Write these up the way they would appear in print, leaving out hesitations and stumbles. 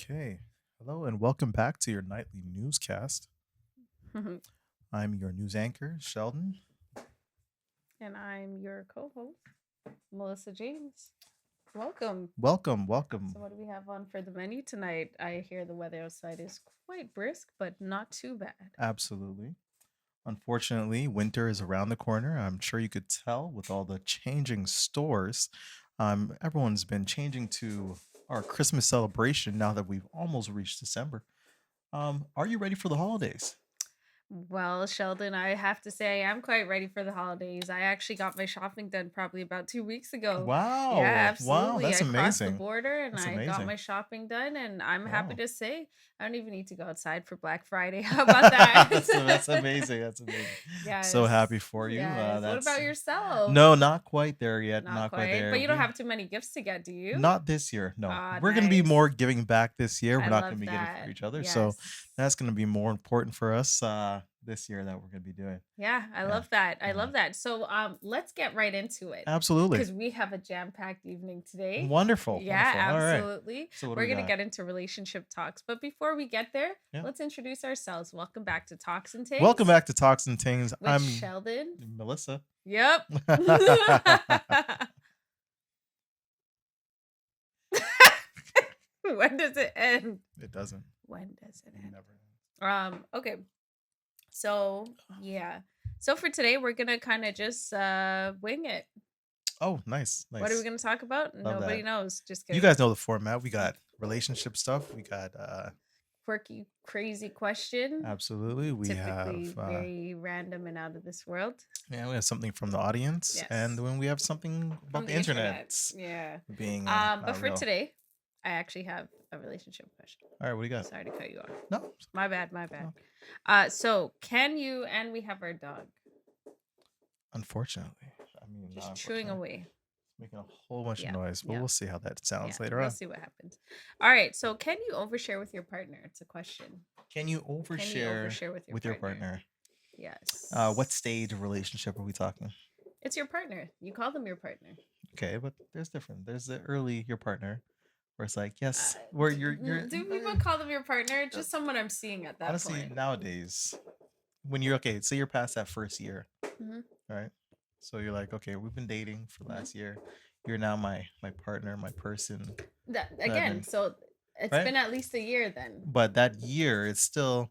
Okay. Hello and welcome back to your nightly newscast. I'm your news anchor, Sheldon. And I'm your co host, Melissa James. Welcome. Welcome, welcome. So, what do we have on for the menu tonight? I hear the weather outside is quite brisk, but not too bad. Absolutely. Unfortunately, winter is around the corner. I'm sure you could tell with all the changing stores. Everyone's been changing to our Christmas celebration now that we've almost reached December. Are you ready for the holidays? Well, Sheldon, I have to say I'm quite ready for the holidays. I actually got my shopping done probably about 2 weeks ago. Yeah, Wow. Wow, absolutely. that's I crossed the amazing. border and That's I got amazing. my shopping done, and I'm happy Wow. to say I don't even need to go outside for Black Friday. How about That's that? amazing. That's amazing. So Yes. happy for you. Yes. What That's about yourself? no, not quite there yet. Not Not quite quite, but there. you don't have too many gifts to get, do you? Not this year. No, Ah, we're gonna be more nice. giving back this year. We're I not gonna love be getting for that. each other. So Yes. that's gonna be more important for us this year that we're gonna be doing. Yeah, I Yeah. love that. I Yeah. love that. So let's get right into it Absolutely. because we have a jam-packed evening today. Wonderful. Yeah, Wonderful. All right. absolutely. So what do We're we going to got? get into relationship talks, but before we get there, Yeah. let's introduce ourselves. Welcome back to Talks and Welcome Tings back to Talks and Tings. with I'm Sheldon. Melissa. Yep. When does it end? It doesn't. When does it end? Never. Okay. So yeah. So for today, we're gonna kind of just wing it. Oh, nice. What are we Nice. gonna talk about? Love Nobody that. knows. Just You kidding. guys know the format. We got relationship stuff. We got Quirky, crazy question. absolutely. We have Typically very random and out of this world. yeah, we have something from the audience, and Yes. when we have something about From the the internet. internet Yeah. being But not for real. today, I actually have a relationship question. All right, what do you got? Sorry to cut you off. No, My bad, my bad. no. So can you and we have our dog Unfortunately, I mean, not just chewing unfortunately, away. making a whole bunch of Yeah. noise, but Yeah. we'll see how that Yeah. sounds later We'll on. see what happens. All right. So can you overshare with your partner? It's a question. Can you Can you overshare overshare with with your partner? Yes. What stage of relationship are we talking? It's your partner. You call them your partner. Okay, but there's different. There's the early your partner, where it's like yes, where Do, do people call them your partner? Just someone I'm seeing at that honestly point. nowadays when you're okay, say you're past that first year, hmm right? So you're like, okay, we've been dating for hmm last year. You're now my partner, my person. That That I've again. been So it's right, been at least a year then. but that year it's still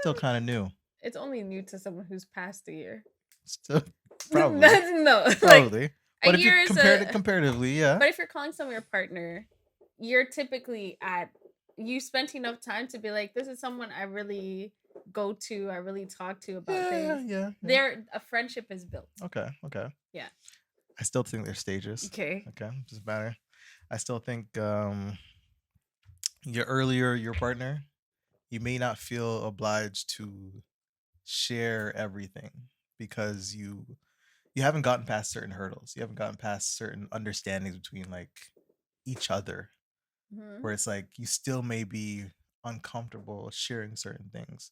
Eh, kind of new. It's only new to someone who's past a year. Still probably That's no like probably. a But if you year is compared it a. comparatively, yeah, But if you're calling someone your partner, you're typically at you spent enough time to be like, this is someone I really go to, I really talk to about yeah, things. yeah, yeah. There, a friendship is built. Okay, okay. Yeah. I still think there's stages. Okay. Okay, doesn't matter. I still think your earlier your partner, you may not feel obliged to share everything because you haven't gotten past certain hurdles. You haven't gotten past certain understandings between like each other hmm where it's like you still may be uncomfortable sharing certain things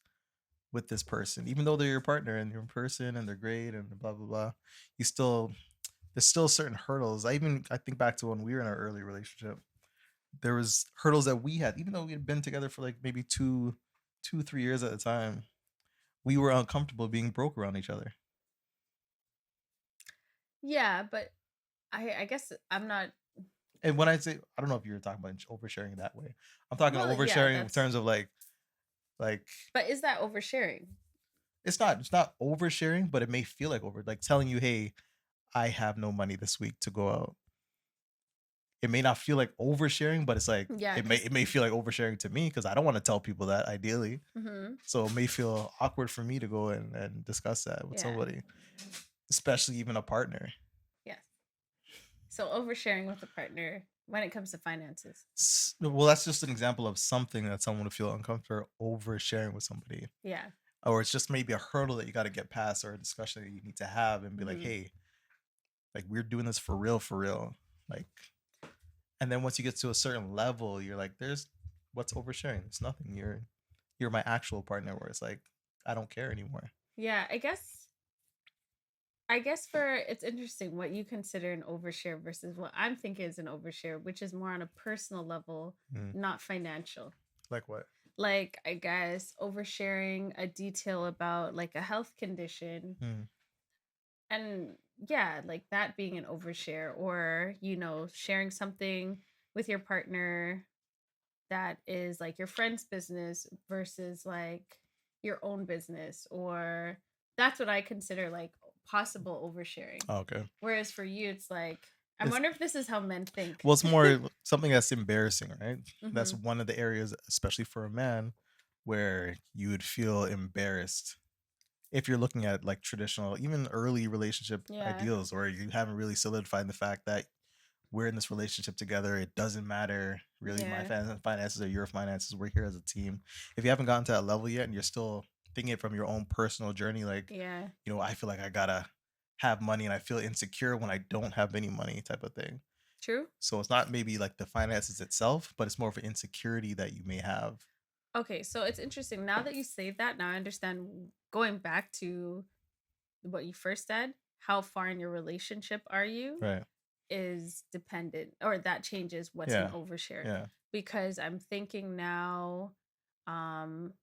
with this person even though they're your partner and your person and they're great and blah blah blah. You still there's still certain hurdles. I think back to when we were in our early relationship. There was hurdles that we had even though we had been together for like maybe 3 years at a time. We were uncomfortable being broke around each other. Yeah, but I guess I'm not. And when I say I don't know if you're talking about oversharing that way. I'm talking Well, yeah, oversharing in that's. terms of like But is that oversharing? it's not oversharing, but it may feel like telling you, hey, I have no money this week to go out. It may not feel like oversharing, but it's like Yeah, it may feel like oversharing to me because I don't want to tell people that ideally. hmm So it may feel awkward for me to go and discuss that with yeah, somebody, especially even a partner. yes. So oversharing with a partner when it comes to finances. Well, that's just an example of something that someone would feel uncomfortable oversharing with somebody. Yeah. Or it's just maybe a hurdle that you got to get past or a discussion that you need to have and be like, hmm hey, like we're doing this for real. Like, and then once you get to a certain level, you're like, there's what's oversharing? It's nothing. You're my actual partner where it's like, I don't care anymore. Yeah, I guess I guess for it's interesting what you consider an overshare versus what I'm thinking is an overshare, which is more on a personal level, Mm. not financial. Like what? Like, I guess oversharing a detail about like a health condition, Mm. and yeah, like that being an overshare, or sharing something with your partner that is like your friend's business versus like your own business, or that's what I consider like possible oversharing. Oh, okay. Whereas for you, it's like, I It's wonder if this is how men think. Well, it's more something that's embarrassing, right? That's Hmm. one of the areas, especially for a man, where you would feel embarrassed if you're looking at like traditional, even early relationship Yeah. ideals, where you haven't really solidified the fact that we're in this relationship together. It doesn't matter really my Yeah. finances or your finances. We're here as a team. If you haven't gotten to that level yet and you're still thinking it from your own personal journey, like, Yeah. I feel like I gotta have money and I feel insecure when I don't have any money type of thing. True. So it's not maybe like the finances itself, but it's more of an insecurity that you may have. Okay, so it's interesting. Now that you say that, now I understand, going back to what you first said, how far in your relationship are you Right. is dependent, or that changes what's an Yeah. overshare. Yeah. Because I'm thinking now, um,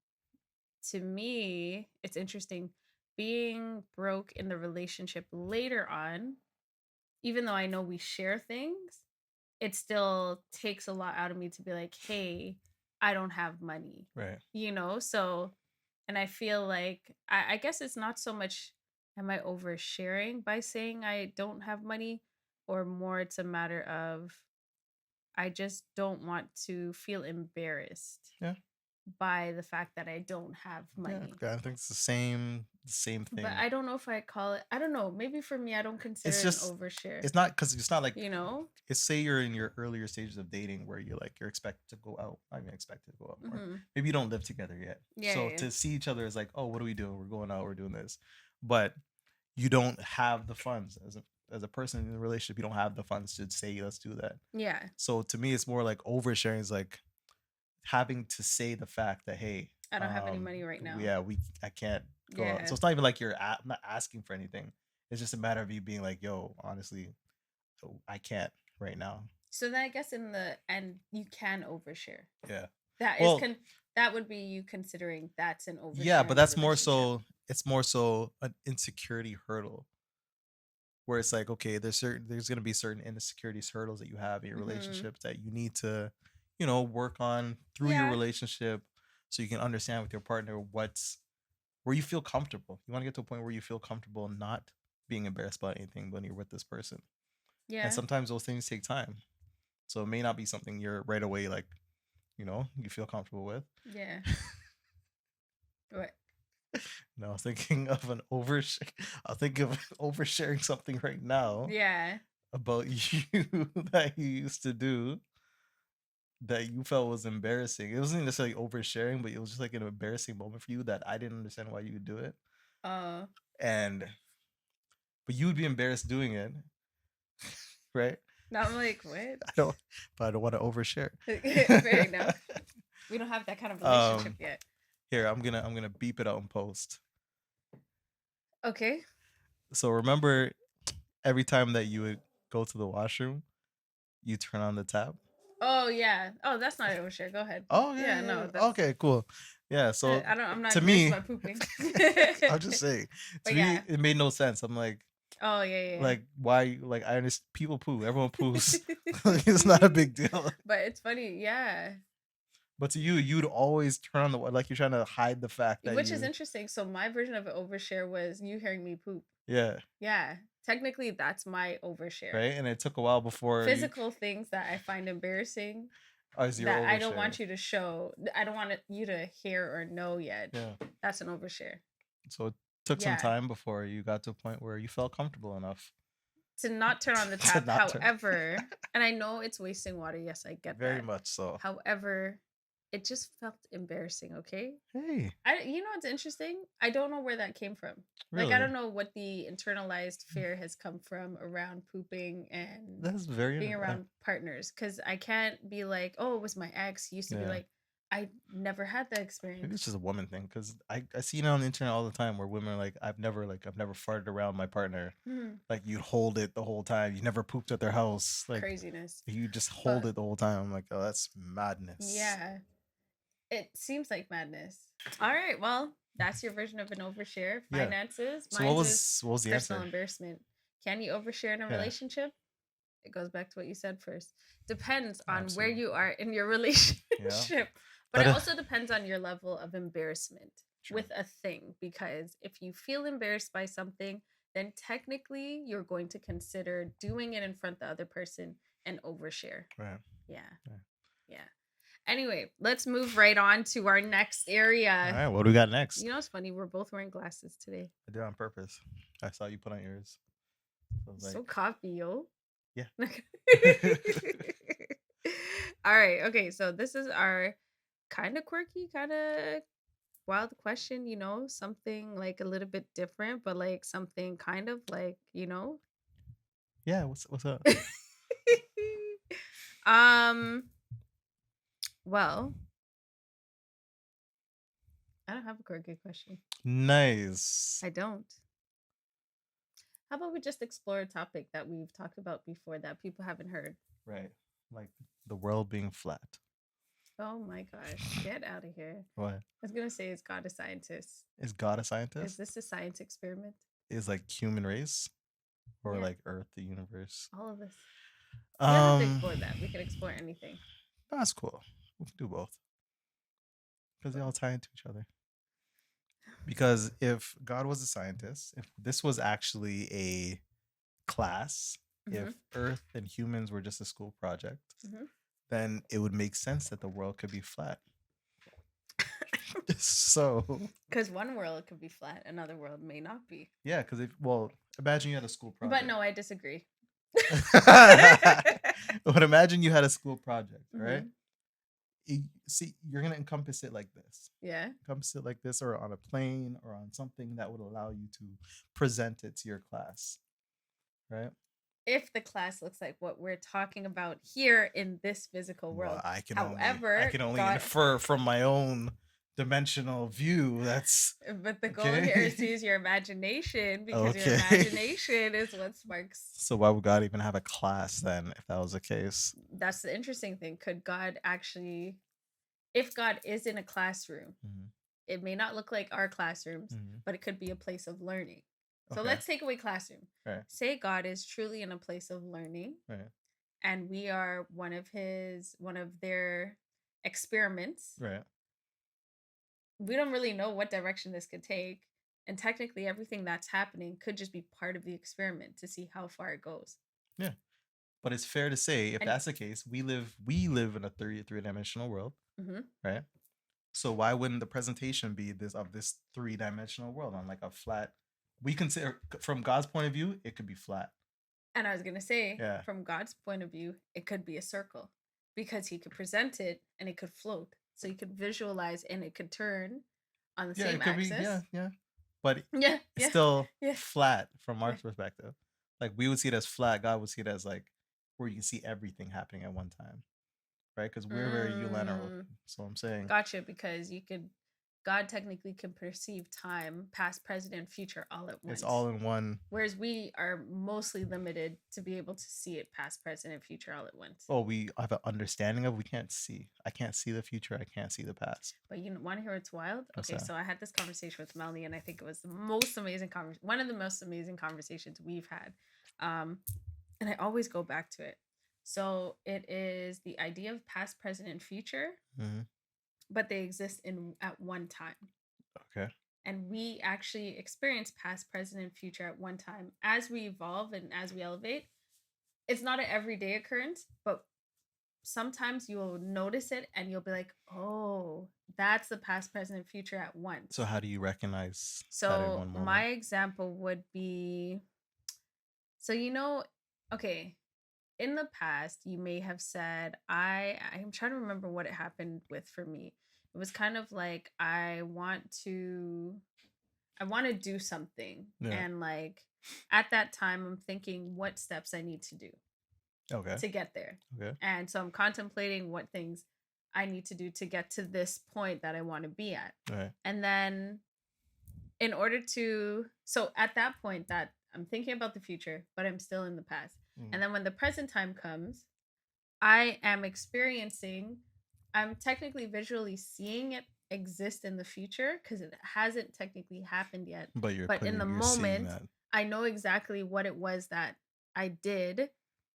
to me, it's interesting being broke in the relationship later on, even though I know we share things, it still takes a lot out of me to be like, hey, I don't have money, Right. So, and I feel like, I guess it's not so much am I oversharing by saying I don't have money, or more it's a matter of I just don't want to feel embarrassed Yeah. by the fact that I don't have Yeah. money. I think it's the same But thing. I don't know if I call it, I don't know, maybe for me, I don't consider It's it an just overshare, it's not because it's not like you know? it's say you're in your earlier stages of dating where you're expected to go out. I mean expected to go out more. Hmm. Maybe you don't live together yet. Yeah, So yeah, yeah. to see each other is like, oh, what are we doing? We're going out, we're doing this. But you don't have the funds as a person in a relationship, you don't have the funds to say let's do that. Yeah, So to me it's more like oversharing is like having to say the fact that hey, I don't have any money right now. yeah, I can't go out. So Yeah. it's not even like I'm not asking for anything. It's just a matter of you being like, yo, honestly, I can't right now. So then I guess in the end, you can overshare. Yeah. That is Well, that would be you considering that's an yeah, overshare but in a that's more relationship. so it's more so an insecurity hurdle where it's like, okay, there's gonna be certain insecurities hurdles that you have in your Hmm. relationship that you need to, work on through your Yeah. relationship so you can understand with your partner where you feel comfortable. You want to get to a point where you feel comfortable not being embarrassed about anything when you're with this person. And Yeah. sometimes those things take time. So it may not be something you're right away like, you feel comfortable with. Yeah. What? No, I was thinking of I'll think of oversharing something right now Yeah. about you that you used to do that you felt was embarrassing. It wasn't necessarily oversharing, but it was just like an embarrassing moment for you that I didn't understand why you would do it. Uh, And but you would be embarrassed doing it, right? now I'm like, what? I don't but I don't want to overshare. Fair enough. We don't have that kind of relationship um yet. Here, I'm gonna beep it out in post. Okay. So remember every time that you would go to the washroom, you turn on the tap? Oh yeah. Oh, that's not overshare. Go ahead. Oh yeah, Yeah. yeah, No, yeah. that's. Okay, cool. Yeah, so I don't. I'm not to embarrassed me, about pooping. I'm just saying, to But me, yeah. it made no sense. I'm Oh yeah, like, why? Like, I understand people poo, everyone poos. It's not a yeah. big deal. But it's funny, yeah. But to you, you'd always turn on like you're trying to hide the fact that Which is you, interesting. So my version of an overshare was you hearing me poop. yeah, Yeah. Technically, that's my overshare. right. And it took a while before you, Physical things that I find embarrassing as your that I don't overshare. want you to show, I don't want you to hear or know yet. Yeah. That's an overshare. So it took some Yeah. time before you got to a point where you felt comfortable enough To not turn on the to tap. not turn. However, and I know it's wasting water. Yes, I get Very that. much so. However, it just felt embarrassing. Okay. Hey, What's interesting? I don't know where that came from. Like, I really? don't know what the internalized fear has come from around pooping and That's very being interesting. around partners. Cause I can't be like, oh, it was my ex. He used to be Yeah. like, I never had that Maybe it's experience. just a woman thing because I see it on the internet all the time where women are like I've never farted around my partner. Hmm. Like you hold it the whole time. You never pooped at their house. Like Craziness. you just hold But it the whole time. I'm like, oh, that's madness. yeah, it seems like madness. All right, well, that's your version of an overshare. Yeah. Finances. So what Mine's is was what was the personal answer? embarrassment. Can you overshare in a Yeah, relationship? It goes back to what you said first. Depends on where absolutely. you are in your Yeah, relationship. But but it also depends on your level of embarrassment true. with a thing. Because if you feel embarrassed by something, then technically you're going to consider doing it in front of the other person and overshare. Right. Yeah. Yeah. Yeah. Anyway, let's move right on to our next All area. right. What do we got next? You know, it's funny. We're both wearing glasses today. I did it on purpose. I saw you put on yours. So I was like, So coffee, yo. yeah. All right. Okay. So this is our kind of quirky, kind of wild question, something like a little bit different, but like something kind of like. Yeah. What's up? um, well, I don't have a quirky question. Nice. I don't. How about we just explore a topic that we've talked about before that people haven't heard? Right. Like the world being flat. Oh my gosh, get out of here. What? I was going to say, is God a scientist? Is God a Is scientist? this a science experiment? Is like human race or Yeah, like Earth, the universe? all of this. We don't have to Um, explore that. We can explore anything. that's cool. We can do both because they all tie into each other. Because if God was a scientist, if this was actually a class, Hmm. if Earth and humans were just a school project, Hmm. then it would make sense that the world could be flat. So Because one world could be flat, another world may not be. yeah, because if well, imagine you had a school But project. no, I disagree. But imagine you had a school project, all right? Hmm. See, you're gonna encompass it like this. Yeah. Encompass it like this, or on a plane, or on something that would allow you to present it to your class, right? If the class looks like what we're talking about here in this physical Well, world. I However, can only God, infer from my own dimensional view. That's but the goal here is to okay. use your imagination because your Okay. imagination is what sparks. So why would God even have a class then if that was the case? That's the interesting thing. Could God actually, if God is in a classroom, Mhm, it may not look like our classrooms, mhm. but it could be a place of learning. So Okay. let's take away classroom. Right. Say God is truly in a place of learning Right. and we are one of their experiments. Right. We don't really know what direction this could take. And technically everything that's happening could just be part of the experiment to see how far it goes. Yeah. But it's fair to say if And that's the case, we live in a three-dimensional world, mhm. right? So why wouldn't the presentation be this three-dimensional world on like a flat? We consider from God's point of view, it could be flat. And I was going to say, Yeah. from God's point of view, it could be a circle because he could present it and it could float. So you could visualize and it could turn on the Yeah, same it could be. Yeah, axis. yeah. But Yeah, it's yeah, still yeah, flat from our yeah. perspective. Like we would see it as flat. God would see it as like where you can see everything happening at one time, right? Because we're very unilateral. Mm, So I'm saying gotcha. Because God technically can perceive time, past, present, and future all at it's once. all in one. Whereas we are mostly limited to be able to see it past, present, and future all at once. Oh, we have an understanding of. We can't see. I can't see the future. I can't see the past. But you want to hear what's wild? What's Okay, that? so I had this conversation with Melanie, and I think it was the most amazing conversation, one of the most amazing conversations we've had. Um, and I always go back to it. So it is the idea of past, present, and future, Hmm. but they exist in at one time. Okay. And we actually experience past, present, and future at one time. As we evolve and as we elevate, it's not an everyday occurrence, but sometimes you'll notice it and you'll be like, oh, that's the past, present, and future at So once. how do you recognize that in So one moment? my example would be, so okay, in the past you may have said, I'm trying to remember what it happened with for me. It was kind of like I want to do something, Yeah. and like at that time I'm thinking what steps I need to do Okay. to get there. Okay. And so I'm contemplating what things I need to do to get to this point that I want to be at. Right. And then in order to, so at that point that I'm thinking about the future, but I'm still in the past. Mm. And then when the present time comes, I am experiencing, I'm technically visually seeing it exist in the future because it hasn't technically happened yet. But you're But in the putting, you're seeing moment, that. I know exactly what it was that I did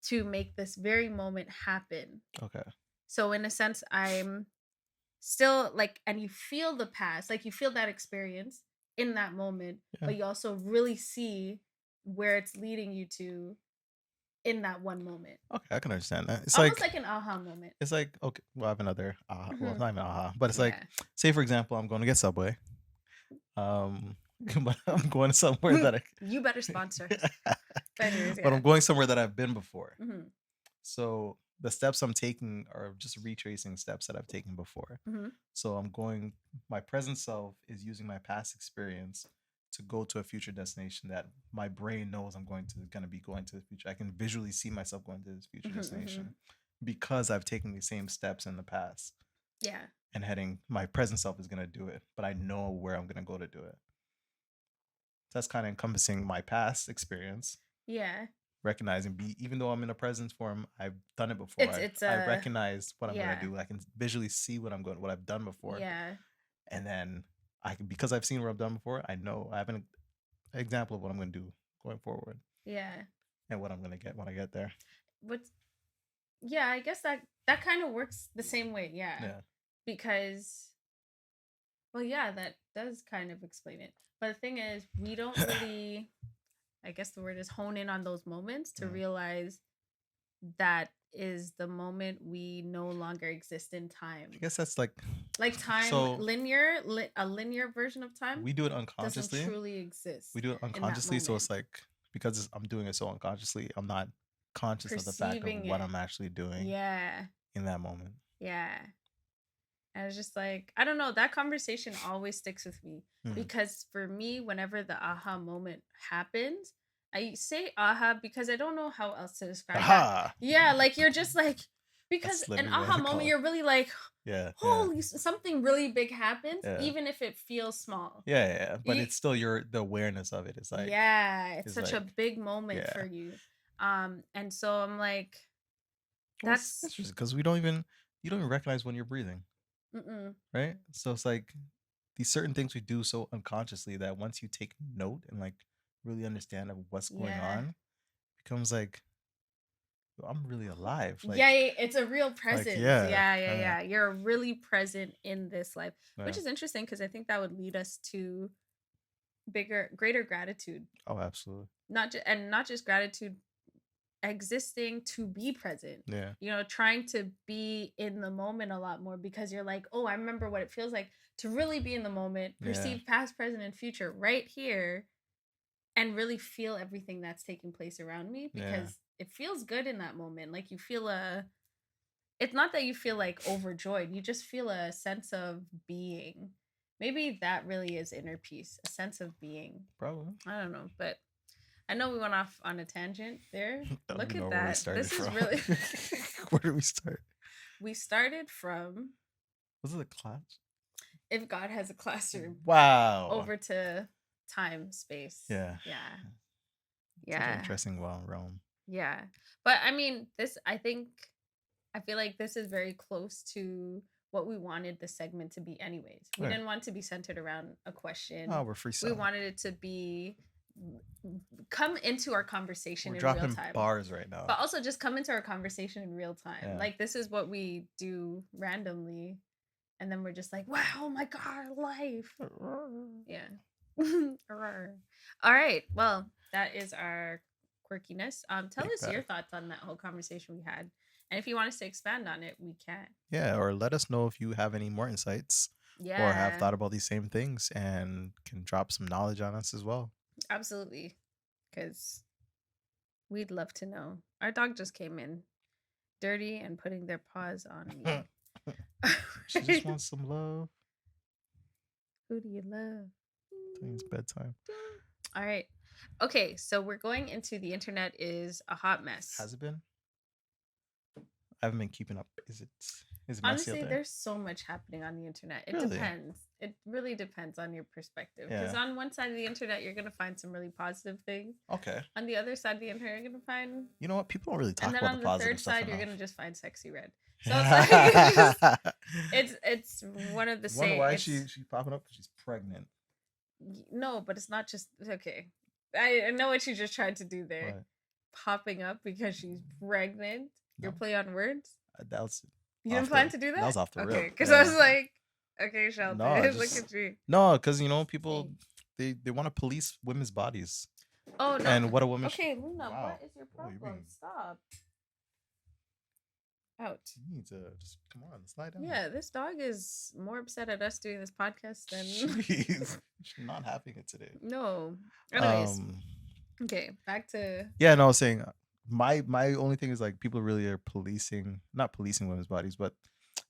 to make this very moment happen. Okay. So, in a sense, I'm still like, and you feel the past, like you feel that experience in that moment, Yeah. but you also really see where it's leading you to in that one moment. Okay, I can understand that. Almost like an aha moment. It's like okay. Well, I have another aha. Well, Mhm. not even aha, but it's like, Yeah. say for example, I'm going to get Subway. But I'm going somewhere that You better sponsor us. But anyways, but I'm yeah. going somewhere that I've been before. Mhm. So the steps I'm taking are just retracing steps that I've taken before. Mhm. So I'm going, my present self is using my past experience to go to a future destination that my brain knows I'm gonna be going to the future. I can visually see myself going to this future Mhm. Mhm. destination because I've taken the same steps in the past Yeah. and heading my present self is gonna do it, but I know where I'm gonna go to do it. So that's kind of encompassing my past experience, Yeah. recognizing even though I'm in a present form, I've done it before. It's I a recognize what I'm gonna yeah. do. I can visually see what I've done before, Yeah. and then I can, because I've seen what I've done before. I know I have an example of what I'm gonna do going forward Yeah. and what I'm gonna get when I get there. But yeah, I guess that kind of works the same way, yeah. Yeah. Because well, yeah, that does kind of explain it. But the thing is, we don't really, I guess the word is hone in on those moments to Mm. realize that is the moment we no longer exist in I time. guess that's like Like time, so a linear version of time we do it doesn't unconsciously. truly We exist do it in that unconsciously, so moment. it's like because I'm doing it so unconsciously, I'm not conscious of the fact of Perceiving what it. I'm actually doing Yeah. in that moment. Yeah. And it's just like, I don't know, that conversation always sticks with me Mm. because for me, whenever the aha moment happens, I say aha because I don't know how else to describe that. Aha! Yeah, like you're just like, because That's an literally what aha I moment, call it. you're really like, Yeah, yeah, holy, something really big happens, yeah. even if it feels small. Yeah, yeah, yeah, but You, it's still your the awareness of it yeah, it's is such a like, big moment for yeah. you. And so I'm like, Well, it's that's, interesting because we don't even you don't even recognize when you're breathing, mm-mm, right? So it's like these certain things we do so unconsciously that once you take note and like really understand of what's going yeah. on, becomes like, "Yo, I'm really alive." Yeah, yeah, it's a real Like presence. yeah, Yeah, yeah, yeah. You're really present in this life, which yeah. is interesting because I think that would lead us to greater gratitude. Oh, absolutely. Not just gratitude existing to be present. Yeah, You know, trying to be in the moment a lot more because you're like, oh, I remember what it feels like to really be in the moment, yeah, perceive past, present, and future right here, and really feel everything that's taking place around me yeah. because it feels good in that moment. Like you feel a it's not that you feel like overjoyed, you just feel a sense of being. Maybe that really is inner peace, a sense of being. Probably. I don't know, but I know we went off on a tangent there. I don't Look even at know where we that. started This is from. really Where did we start? we started from Was it a class? if God has a classroom Wow. over to time, space. Yeah. Yeah. Such an Yeah. interesting realm. Yeah. But I mean, this I feel like this is very close to what we wanted the segment to be anyways. We Right. didn't want it to be centered around a Oh, question. we're We freestyling. wanted it to be come into our conversation We're in real dropping time. bars right now. But also just come into our conversation in real time. Yeah. Like this is what we do randomly and then we're just like, "Wow, oh my god, life." Yeah. All right. Well, that is our quirkiness. Tell us your Feedback. thoughts on that whole conversation we had. And if you want us to expand on it, we can. Yeah, or let us know if you have any more insights or have Yeah, thought about these same things and can drop some knowledge on us as well. absolutely. Because we'd love to know. Our dog just came in dirty and putting their paws on me. She just wants some love. Who do you love? I think it's bedtime. All right. Okay, so we're going into the internet is a hot mess. Has it been? I haven't been keeping up. Is it messy out Honestly, there? there's so much happening on the internet. It Really? depends. It really depends on your perspective. Because Yeah. on one side of the internet, you're gonna find some really positive things. Okay. On the other side of the internet, you're gonna find, You know what? People don't really and talk then about the on the positive third stuff side, you're enough. gonna just find sexy red. So it's like it's just it's one of the Wonder same. why It's she's popping up? 'Cause she's pregnant. no, but it's not just okay. I know what you just tried to do there. What? Popping up because she's pregnant. Your No, play on words. that was You didn't off plan the. to do That that? was off the Okay, rip. because I Yeah. was like, okay, No, I Shelton, look just at you. no, because people Dang. they want to police women's bodies Oh no. and what a woman. Okay, Luna, Wow. what is your Oh, you're problem? being. Stop. Out. You need to just come on, slide down. Yeah, this dog is more upset at us doing this podcast than Jeez, she's not having it today. no. Anyways, Um. okay, back to Yeah, no, I was saying my only thing is like people really are policing, not policing women's bodies, but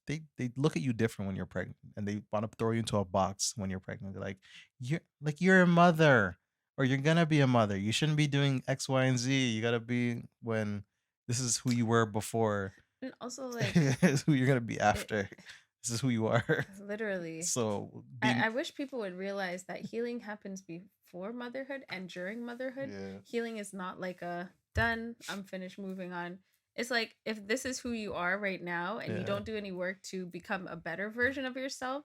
they look at you different when you're pregnant, and they want to throw you into a box when you're pregnant. They're like you're a mother, or you're gonna be a mother. You shouldn't be doing X, Y, and Z. You gotta be when this is who you were before. and also like This is who you're gonna be it, after. This is who you are. literally. So I wish people would realize that healing happens before motherhood and during motherhood. yeah, Healing is not like a done, I'm finished, moving on. It's like if this is who you are right now and you yeah, don't do any work to become a better version of yourself,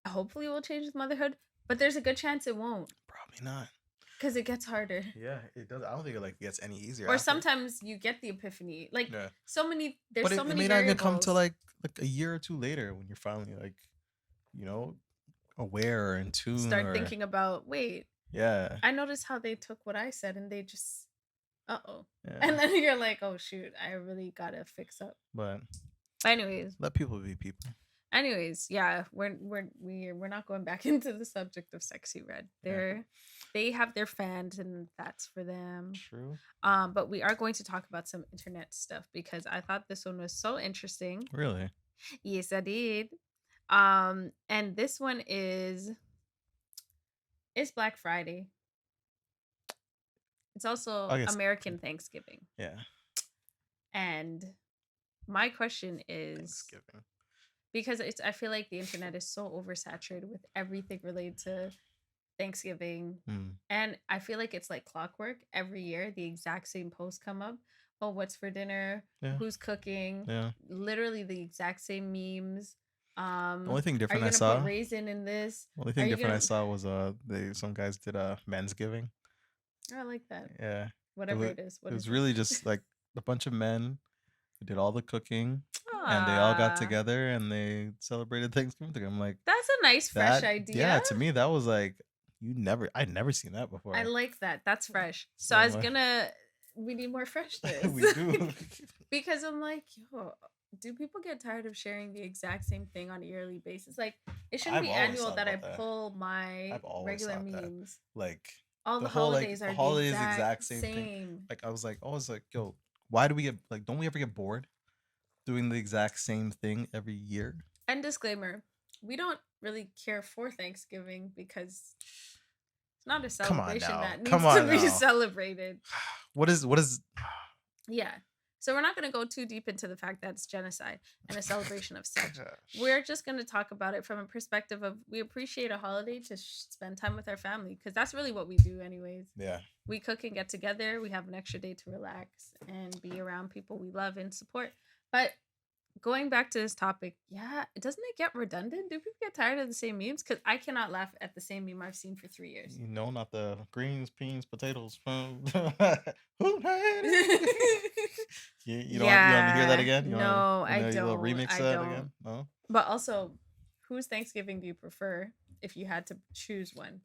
hopefully it will change with motherhood, but there's a good chance it won't probably not. because it gets harder. Yeah, it does. I don't think it like gets any easier Or after. sometimes you get the epiphany. Like Yeah. there's But so it many may not even come to variables. like a year or two later when you're finally like, you know, aware or in tune Start or thinking about, wait, yeah, I noticed how they took what I said and they just uh-oh. yeah. And then you're like, oh shoot, I really gotta fix up. But But let people be people. yeah, we're not going back into the subject of sexy red. Yeah. They have their fans and that's for them. True. But we are going to talk about some internet stuff because I thought this one was so interesting. Really? Yes, I did. And this one is it's Black Friday. It's also I guess. American Thanksgiving. Yeah. And my question is Thanksgiving. because I feel like the internet is so oversaturated with everything related to Thanksgiving. And I feel like it's like clockwork. Every year the exact same posts come up. Oh, what's for dinner? Yeah. Who's cooking? Yeah. Literally the exact same memes. The only thing different are I you saw. gonna put raisin in this? The only thing different I saw was some guys did Mensgiving. I like that. Yeah. Whatever it is. It was really just like a bunch of men who did all the cooking. Aww. And they all got together and they celebrated Thanksgiving together. I'm like, that's a nice fresh idea. Yeah, to me that was like I'd never seen that before. I like that. That's fresh. So I was gonna we need more freshness. We do. Because I'm like, yo, do people get tired of sharing the exact same thing on a yearly basis? Like it shouldn't be annual that I pull my regular memes. Like all the holidays are the exact same thing. Like I was always like, yo, why do we get like don't we ever get bored doing the exact same thing every year? And disclaimer, we don't really care for Thanksgiving because it's not a celebration that needs to be celebrated. What is Yeah. So we're not going to go too deep into the fact that it's genocide and a celebration of such. We're just going to talk about it from a perspective of we appreciate a holiday to spend time with our family because that's really what we do anyways. Yeah. We cook and get together. We have an extra day to relax and be around people we love and support. But going back to this topic, yeah, doesn't it get redundant? Do people get tired of the same memes? Because I cannot laugh at the same meme I've seen for 3 years. You know, not the greens, beans, potatoes. you don't want to hear that again? I don't. Remix that again? No. But also, whose Thanksgiving do you prefer if you had to choose one?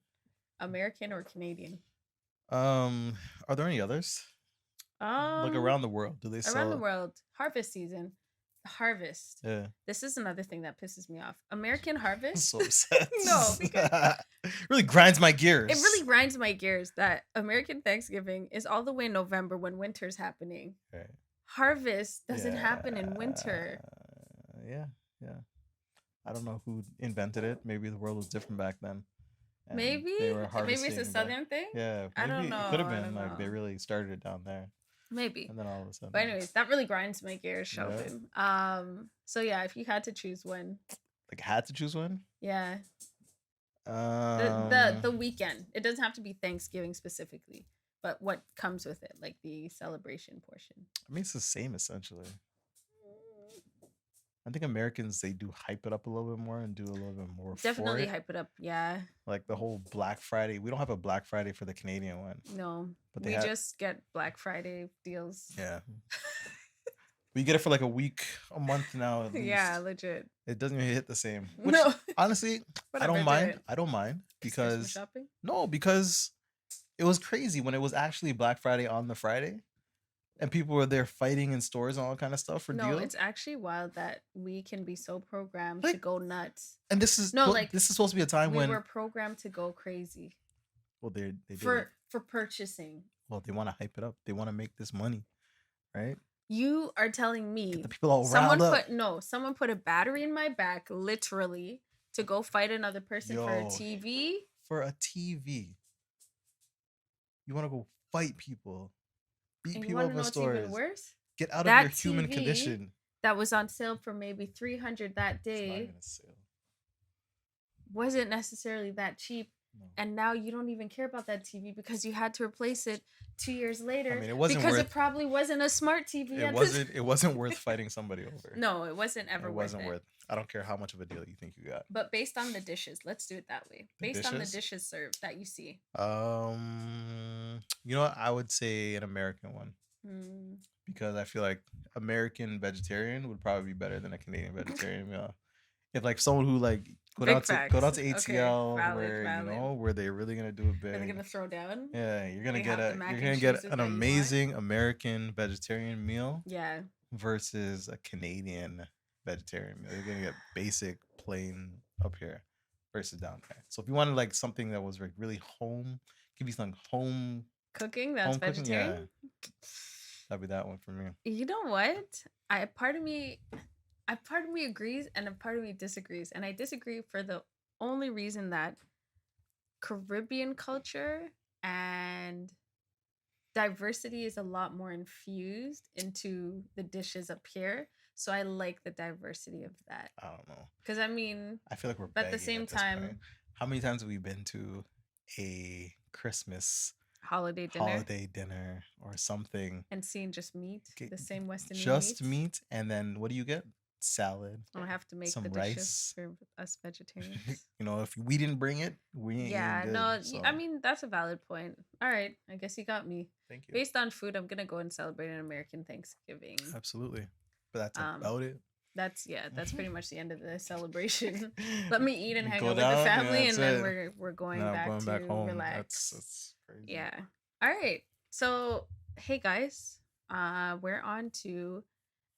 American or Canadian? Are there any others? Like around the world, do they sell? Around the world, harvest season. Harvest. Yeah. This is another thing that pisses me off. American harvest. So upset. No, because it really grinds my gears. It really grinds my gears that American Thanksgiving is all the way in November when winter's happening. Right. Harvest doesn't happen in winter. Yeah. I don't know who invented it. Maybe the world was different back then. Maybe. They were harvesting. Maybe it's a southern thing. Yeah. I don't know. It could have been like they really started it down there. Maybe. And then all of a But sudden, anyways, that really grinds my gears, yeah, Shelvin. So yeah, if you had to choose one, like had to choose one. yeah, the Um, weekend. It doesn't have to be Thanksgiving specifically, but what comes with it, like the celebration portion. I mean, it's the same essentially. I think Americans they do hype it up a little bit more and do a little bit more for Definitely it. hype it up. Yeah. Like the whole Black Friday. We don't have a Black Friday for the Canadian one, No, but they we have. just get Black Friday deals. Yeah, we get it for like a week, a month now at Yeah, least. legit. It doesn't even hit the same. Which No, honestly, I whatever. don't Do mind. it. I don't mind It's Christmas because shopping. no, because it was crazy when it was actually Black Friday on the Friday, and people were there fighting in stores and all kind of stuff for No, deals. it's actually wild that we can be so programmed to Like, go nuts. and this is No, like this is supposed to be a time we were when programmed to go crazy well they did it. for purchasing. Well, they want to hype it up. They want to make this money, right? You are telling Get the me people all riled up. someone put a battery in my back literally to go fight another person for a Yo, TV? for a TV, you want to go fight people, beat And you people want up to in know what's even stores, worse? get out of your That human TV condition. that was on sale for maybe 300 that It's not day even a sale. wasn't necessarily that cheap. No. And now you don't even care about that TV because you had to replace it 2 years later. I mean, it wasn't because worth. it probably wasn't a smart TV. It wasn't. It wasn't worth fighting somebody over. No, it wasn't ever It worth wasn't it. worth. I don't care how much of a deal you think you got. But based on the dishes, let's do it that way. The Based on the dishes? dishes served that you see. You know what? I would say an American one Hmm. because I feel like American vegetarian would probably be better than a Canadian vegetarian meal. If like someone who like Big go down facts. to Okay, ATL valid, where you valid. know where they're really gonna do it Are they big. gonna throw down? Yeah, you're gonna They get have the a mac you're and gonna get cheeses an that you want? amazing American vegetarian meal Yeah. versus a Canadian vegetarian meal. You're gonna get basic plain up here versus down there. So if you wanted like something that was like really home, give you some Cooking that's home cooking, yeah, vegetarian. that'd be that one for me. You know what? Part of me agrees and a part of me disagrees. And I disagree for the only reason that Caribbean culture and diversity is a lot more infused into the dishes up here. So I like the diversity of that. I don't know. Because I mean, I feel like we're but at the begging same at this point. time, How many times have we been to a Christmas holiday dinner or something? and seeing just meat, Okay, the same Western just meats. meat, and then what do you get? Salad, I don't have to make some the dishes rice. for us vegetarians. You know, if we didn't bring it, we ain't Yeah, eating no, good. So I mean, that's a valid point. All right, I guess you got me. thank you. Based on food, I'm gonna go and celebrate an American Thanksgiving. Absolutely, but that's Um, about it. That's pretty much the end of the celebration. Let me eat and hang Go out with the down, yeah, family, that's and then it. we're going Now back going to back home. relax. That's crazy. Yeah. All right. So, hey guys, we're on to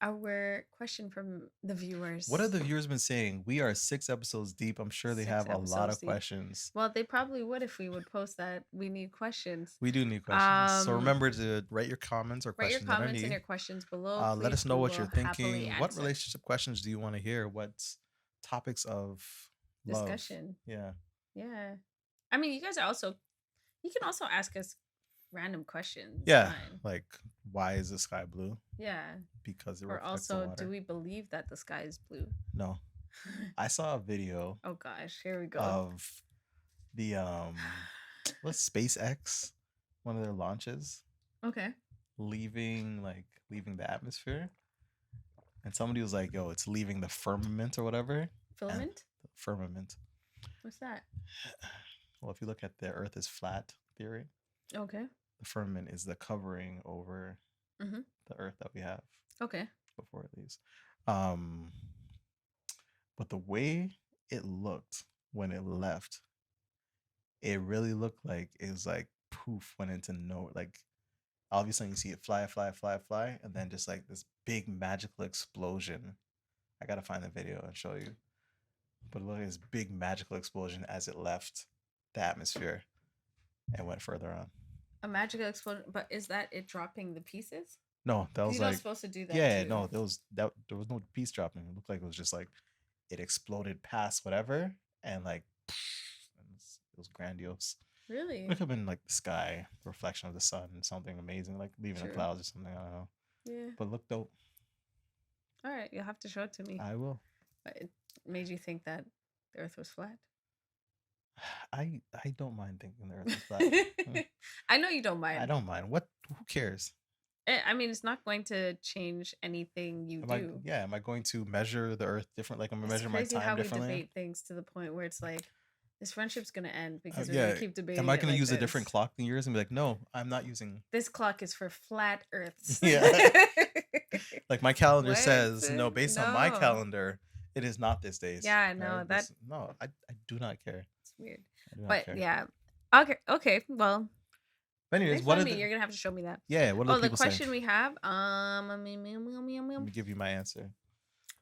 our question from the viewers. What have the viewers been saying? We are 6 episodes deep. I'm sure they 6 have a lot episodes of deep. questions. Well, they probably would if we would post that. We need questions. We do need questions. So remember to write your comments or Write your questions comments and underneath. your questions below. Let Please, us know we what will you're happily thinking. What answer. relationship questions do you want to hear? What topics of love? Discussion? Yeah. Yeah. I mean, you can also ask us random questions. It's Yeah. fine. Like, why is the sky blue? Yeah. Because it Or reflects the also, water. do we believe that the sky is blue? No. I saw a video Oh gosh, here we go. of the what's SpaceX, one of their launches, Okay. leaving the atmosphere, and somebody was like, "Yo, it's leaving the firmament or whatever." Filament? Firmament. What's that? Well, if you look at the Earth is flat theory, Okay. the firmament is the covering over Mhm. the Earth that we have Okay. before it leaves. But the way it looked when it left, it really looked like it was like poof went into nowhere. Like all of a sudden you see it fly, fly, fly, fly, and then just like this big magical explosion. I gotta find the video and show you. But it looked like this big magical explosion as it left the atmosphere and went further on. A magical explosion, but is that it dropping the pieces? No, that was You're not like supposed to do that. yeah, too. no, there was no piece dropping. It looked like it was just like it exploded past whatever and like it was grandiose. It Really? could have been like the sky, reflection of the sun, something amazing, like leaving the True. clouds or something. I don't know, Yeah. but look dope. All right, you'll have to show it to me. I will. But it made you think that the Earth was flat. I don't mind thinking the Earth is flat. Hmm. I know you don't I mind. don't mind. What? Who cares? I mean, it's not going to change anything you Am I? do. Yeah. Am I going to measure the Earth different? Like I'm gonna It's measure my crazy time how we differently? debate things to the point where it's like this friendship's gonna end because we're gonna Yeah. keep Am debating I it gonna like use a different this. clock than yours and be like, no, I'm not using. This clock is for flat Earths. Yeah. Like my calendar What? says, no, based on my No. calendar, it is not this days. Yeah, Right? no, This, no, I do not care. that's weird. I do not But care. yeah. Okay, okay. Well, But anyways, next what time are the you're gonna have to show me that. yeah, what are the Oh, the people saying? question we have. Let me give you my answer.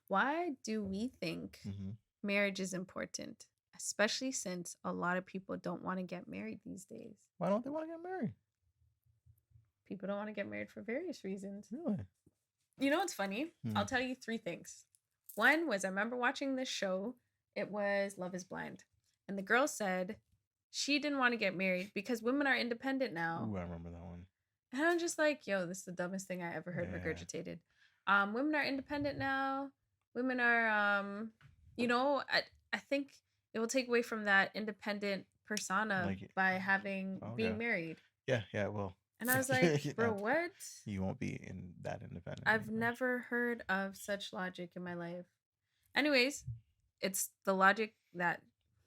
Why do we think Hmm. marriage is important, especially since a lot of people don't want to get married these days? Why don't they want to get married? People don't want to get married for various reasons. Really? You know what's funny? Hmm. I'll tell you three things. One was I remember watching this show. It was Love is Blind. And the girl said she didn't want to get married because women are independent now. Ooh, I remember that one. And I'm just like, yo, this is the dumbest thing I ever heard Yeah. regurgitated. Women are independent now. Women are I think it will take away from that independent persona Like, by having being okay. married. Yeah, yeah, it will. And I was like, Yeah. bro, what? You won't be in that independent. I've anymore. never heard of such logic in my life. Anyways, it's the logic that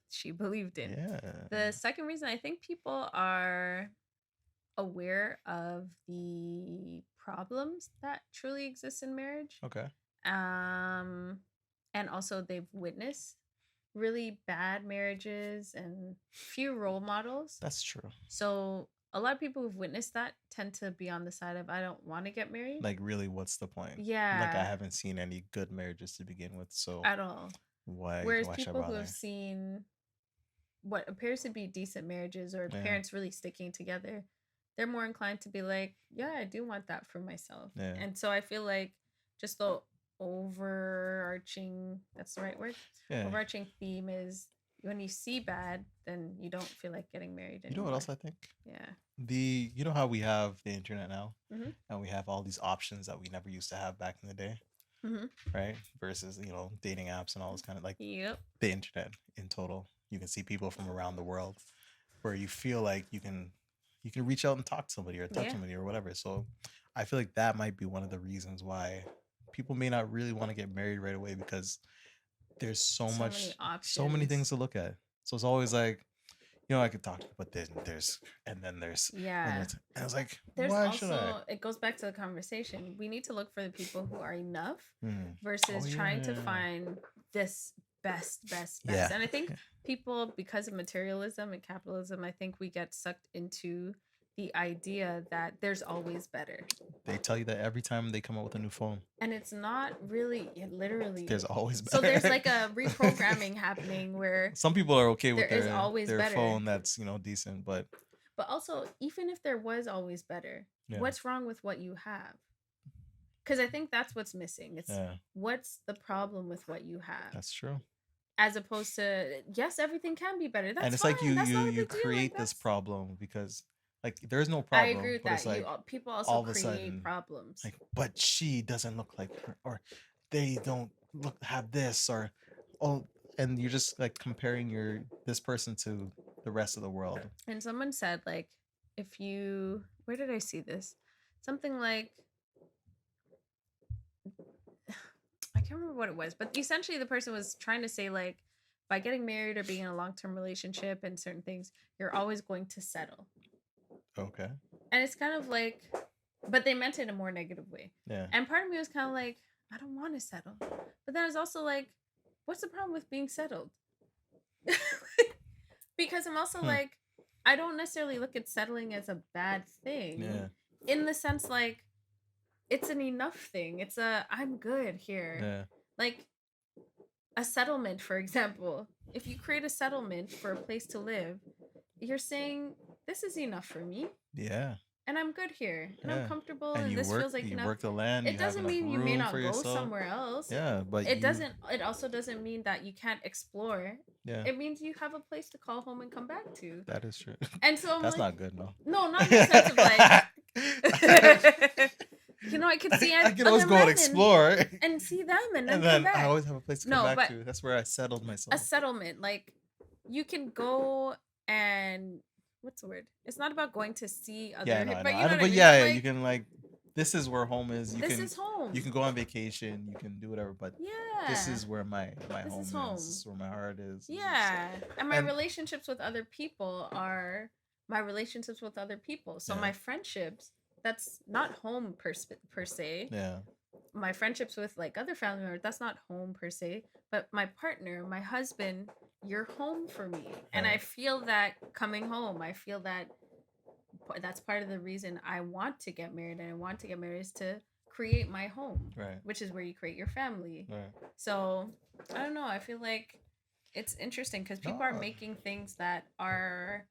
she believed in. Yeah. The second reason I think people are aware of the problems that truly exist in marriage. Okay. And also they've witnessed really bad marriages and few role models. That's true. So a lot of people who've witnessed that tend to be on the side of I don't want to get married. Like, really, what's the point? Yeah. Like, I haven't seen any good marriages to begin with, so At all. why? Whereas Why should I people who bother? have seen what appears to be decent marriages or Yeah. parents really sticking together, they're more inclined to be like, yeah, I do want that for myself. Yeah. And so I feel like just the overarching, that's the right word, Yeah. overarching theme is when you see bad, then you don't feel like getting married You know anymore. what else I think? Yeah. You know how we have the internet now, Mhm. and we have all these options that we never used to have back in the day, Mhm. right? Versus dating apps and all this kind of like Yep. the internet in total. You can see people from around the world, where you feel like you can reach out and talk to somebody or touch Yeah. somebody or whatever. So I feel like that might be one of the reasons why people may not really want to get married right away, because there's so So much, many so many things options. to look at. So it's always like, I could talk to you, but then there's, and then there's, Yeah. and I was like, There's why should I? also, it goes back to the conversation. We need to look for the people who are enough Hmm. versus Oh, trying to yeah. find this best. Yeah. And I think people, because of materialism and capitalism, I think we get sucked into the idea that there's always better. They tell you that every time they come out with a new phone, And it's not really, it literally. there's always better. So there's like a reprogramming happening where some people are okay with there is always their better. phone that's decent, but also, even if there was always better, Yeah. what's wrong with what you have? Because I think that's what's missing. It's yeah, what's the problem with what you have, that's true. as opposed to yes, everything can be better. That's And it's fine. like you That's not a you big deal. Like, create this that's- problem because like there's no I problem, agree with but that. it's like People all also of a create sudden, problems. like, but she doesn't look like her, or they don't have this, or oh, and you're just like comparing this person to the rest of the world. And someone said like, if you, where did I see this? Something like, I can't remember what it was, but essentially the person was trying to say like, by getting married or being in a long-term relationship and certain things, you're always going to settle. Okay. And it's kind of like, but they meant it in a more negative way. Yeah. And part of me was kind of like, I don't want to settle. But then it's also like, what's the problem with being settled? Because I'm also like, I don't necessarily look at settling as a bad thing. Yeah. In the sense like, it's an enough thing. It's a, I'm good here. Yeah. Like a settlement, for example. If you create a settlement for a place to live, you're saying, this is enough for me. Yeah. and I'm good here and I'm Yeah. comfortable And and this feels like you enough. work the land, you It have doesn't enough mean you may room for not go yourself. somewhere else. Yeah, but It doesn't, it also doesn't mean that you can't explore. yeah, It means you have a place to call home and come back to. that is true. And so I'm That's like, not good, no. no, not in the sense of like I could see I can always other go and men explore, and see them and then and come then I back. always have a place to come No, back but to. That's where I settled a myself. settlement, like you can go and what's the word? It's not about going to see Yeah, other, no, I know, but you I know know, what I but mean. But yeah, yeah, you like can like, this is where home is. this is You home. can go on vacation, you can do whatever, but this Yeah. is where my This is home is. This home. is where my heart is. This is, Yeah. And my and relationships with other people are my relationships with other people. So yeah, my friendships, that's not home per se. yeah, My friendships with like other family members, that's not home per se. But my partner, my husband, you're home for me. And I right, feel that coming home. I feel that that's part of the reason I want to get married and I want to get married is to create my home, right, which is where you create your family. right. So I don't know. I feel like it's interesting because people are No, making things that are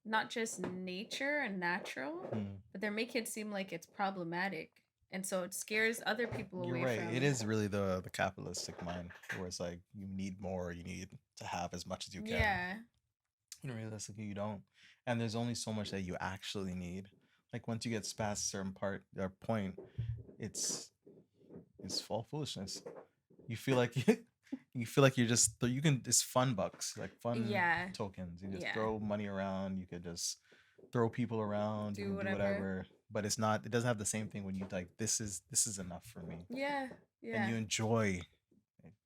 not just nature and natural, hmm, but they're making it seem like it's problematic. And so it scares other people you're away right. It from. is really the capitalistic mind, where it's like you need more, you need to have as much as you can. Yeah. And realistically, you don't. And there's only so much that you actually need. Like once you get past a certain part or point, it's it's fall foolishness. You feel like you feel like you're just you can, it's fun bucks, like fun Yeah. tokens. You just Yeah. throw money around. You could just throw people around. You Do can do whatever. whatever. But it's not. It doesn't have the same thing when you like this is enough for me, Yeah. and Yeah. you enjoy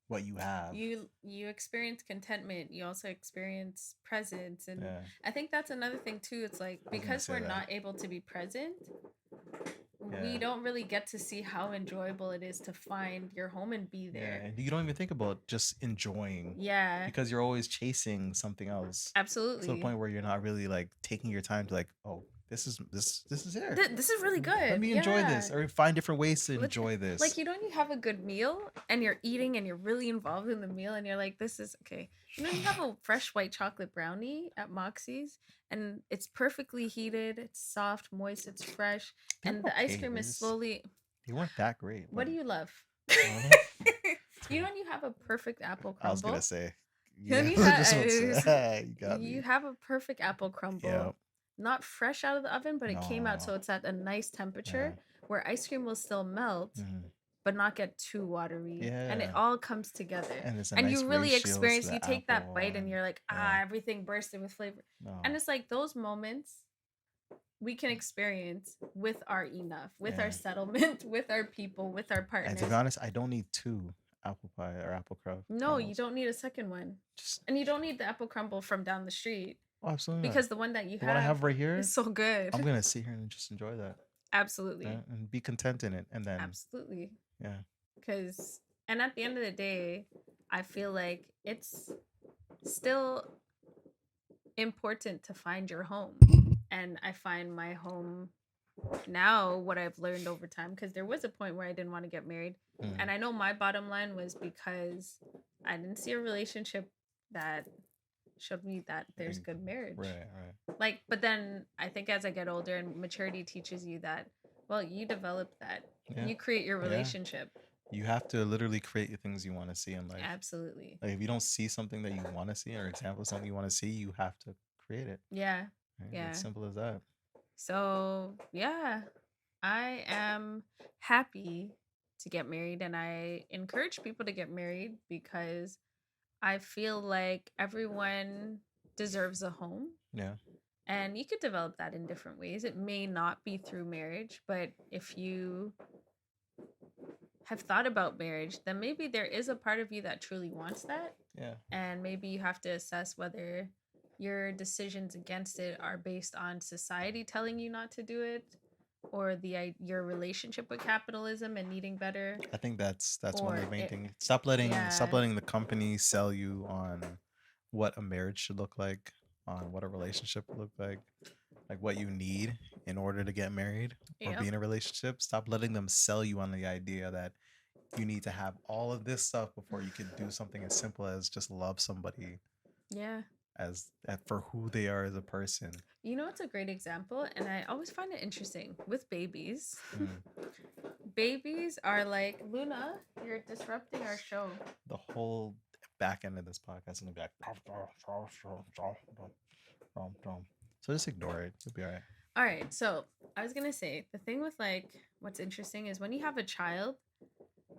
what you have. You experience contentment, you also experience presence, and Yeah, I think that's another thing too. It's like I was gonna because say we're that. not able to be present, we Yeah. don't really get to see how enjoyable it is to find your home and be Yeah, there. and you don't even think about just enjoying, Yeah, because you're always chasing something else, to the absolutely. point where you're not really like taking your time to like, oh, this is here. This is really Let good. me enjoy Yeah. this, or find different ways to Look, enjoy like this. you know, when you have a good meal and you're eating and you're really involved in the meal and you're like, this is okay. You know, you have a fresh white chocolate brownie at Moxie's and it's perfectly heated, it's soft, moist, it's fresh, They were and the ice okay. cream is slowly. They weren't that great, What but do you love? uh, You know, when you have a perfect apple I was gonna crumble. say, When yeah, you I have just want to say, you got you me. have a perfect apple Yeah, crumble, not fresh out of the oven, but it came out no, so it's at a nice yeah, temperature where ice cream will still melt mhm, but not get too watery. And it yeah, all comes together. and there's a And nice you really ratios to experience, you the take that apple, bite and and you're like, yeah, ah, everything bursted with flavor. And no, it's like those moments we can experience with our enough, with our yeah. settlement, with our people, with our And to be partners. honest, I don't need two apple pie or apple No, you crumbles. don't need a second one. Just, And you don't need the apple crumble from down the street oh, absolutely not. because the one that you The one I have have right is here, so I'm good. gonna sit here and just enjoy that, yeah, Absolutely. and be content in it. And then, Absolutely. yeah, Because, and at the end of the day, I feel like it's still important to find your home. And I find my home now, what I've learned over time, because there was a point where I didn't want to get married. mm, And I know my bottom line was because I didn't see a relationship that showed me that there's like, good marriage. right, right, Like, but then I think as I get older and maturity teaches you that, well, you develop that, yeah, you create your yeah. relationship. You have to literally create the things you want to see in life. Absolutely. Like if you don't see something that you want to see, or example of something you want to see, you have to create it. Yeah. Right? Yeah. It's simple as that. So, yeah, I am happy to get married and I encourage people to get married because I feel like everyone deserves a home Yeah, and you could develop that in different ways. It may not be through marriage, but if you have thought about marriage, then maybe there is a part of you that truly wants that. yeah. And maybe you have to assess whether your decisions against it are based on society telling you not to do it or your relationship with capitalism and needing better I think that's one of or the main it. things. Stop Yeah. letting the company sell you on what a marriage should look like, on what a relationship would look like what you need in order to get married or be Yep. in a relationship. Stop letting them sell you on the idea that you need to have all of this stuff before you could do something as simple as just love somebody. Yeah. for who they are as a person. You know, it's a great example, and I always find it interesting with babies. Mm. Babies are like, Luna, you're disrupting our show. The whole back end of this podcast is gonna be like, so just ignore it. You'll be all right. All right, so I was gonna say the thing with like what's interesting is when you have a child,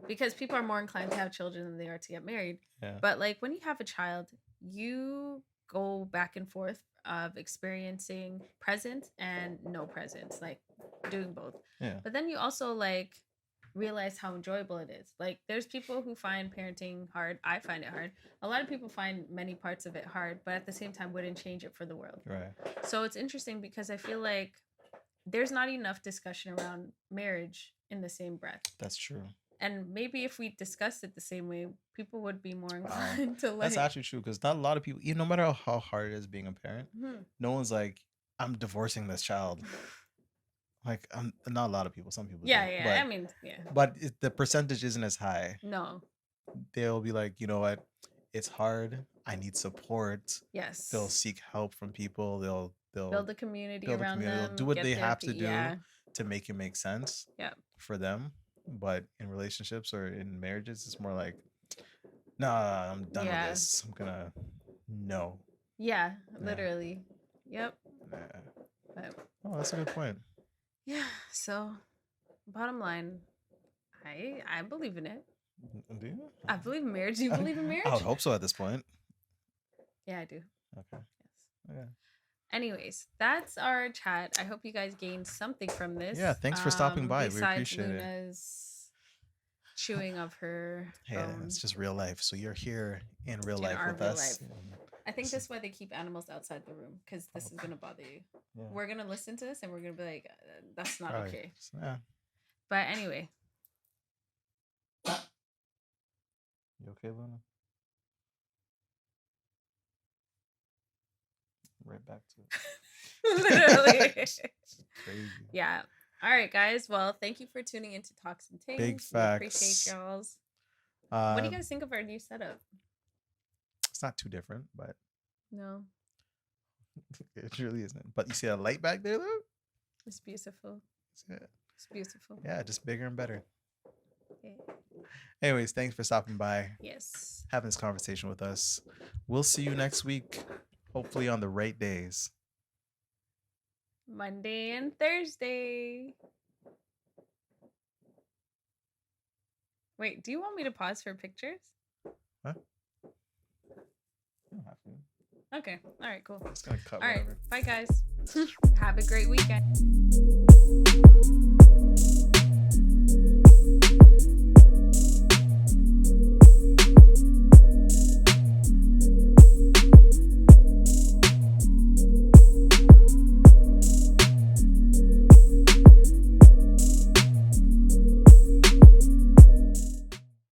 because people are more inclined to have children than they are to get married. Yeah. But like when you have a child, you go back and forth of experiencing present and no presence, like doing both. Yeah. But then you also like realize how enjoyable it is. Like there's people who find parenting hard. I find it hard. A lot of people find many parts of it hard, but at the same time wouldn't change it for the world. Right. So it's interesting because I feel like there's not enough discussion around marriage in the same breath. That's true. And maybe if we discussed it the same way, people would be more inclined to like. That's actually true because not a lot of people, no matter how hard it is being a parent, no one's like, I'm divorcing this child. Like, not a lot of people. Some people. Yeah, do, yeah. But, I mean, yeah. But the percentage isn't as high. No. They'll be like, you know what? It's hard. I need support. Yes. They'll seek help from people. They'll build a community around them. They'll do what they have to do to make it make sense. Yeah. For them. But in relationships or in marriages, it's more like, nah, I'm done with this. I'm gonna no. Yeah, literally. Yep. Yeah. But, that's a good point. Yeah. So, bottom line, I believe in it. Do you? I believe in marriage. Do you believe in marriage? I would hope so at this point. Yeah, I do. Okay. Yes. Okay. Anyways, that's our chat. I hope you guys gained something from this. Yeah, thanks for stopping by. We appreciate Luna's chewing of her phone. It's just real life. So you're here in real life with us. I think that's why they keep animals outside the room, because this is going to bother you. Yeah. We're going to listen to this and we're going to be like, that's not okay. Yeah. But anyway. You okay, Luna? Right back to it. Literally. It's crazy. Yeah. All right, guys. Well, thank you for tuning into Talks and Tings. Big facts. We appreciate y'all's. What do you guys think of our new setup? It's not too different, but no, it really isn't. But you see a light back there, though? It's beautiful. Yeah. It's beautiful. Yeah, just bigger and better. Okay. Anyways, thanks for stopping by. Yes. Having this conversation with us. We'll see you next week. Hopefully on the right days. Monday and Thursday. Wait, do you want me to pause for pictures? Huh? You don't have to. Okay. All right, cool. It's gonna cut. All whatever. right. Bye, guys. Have a great weekend.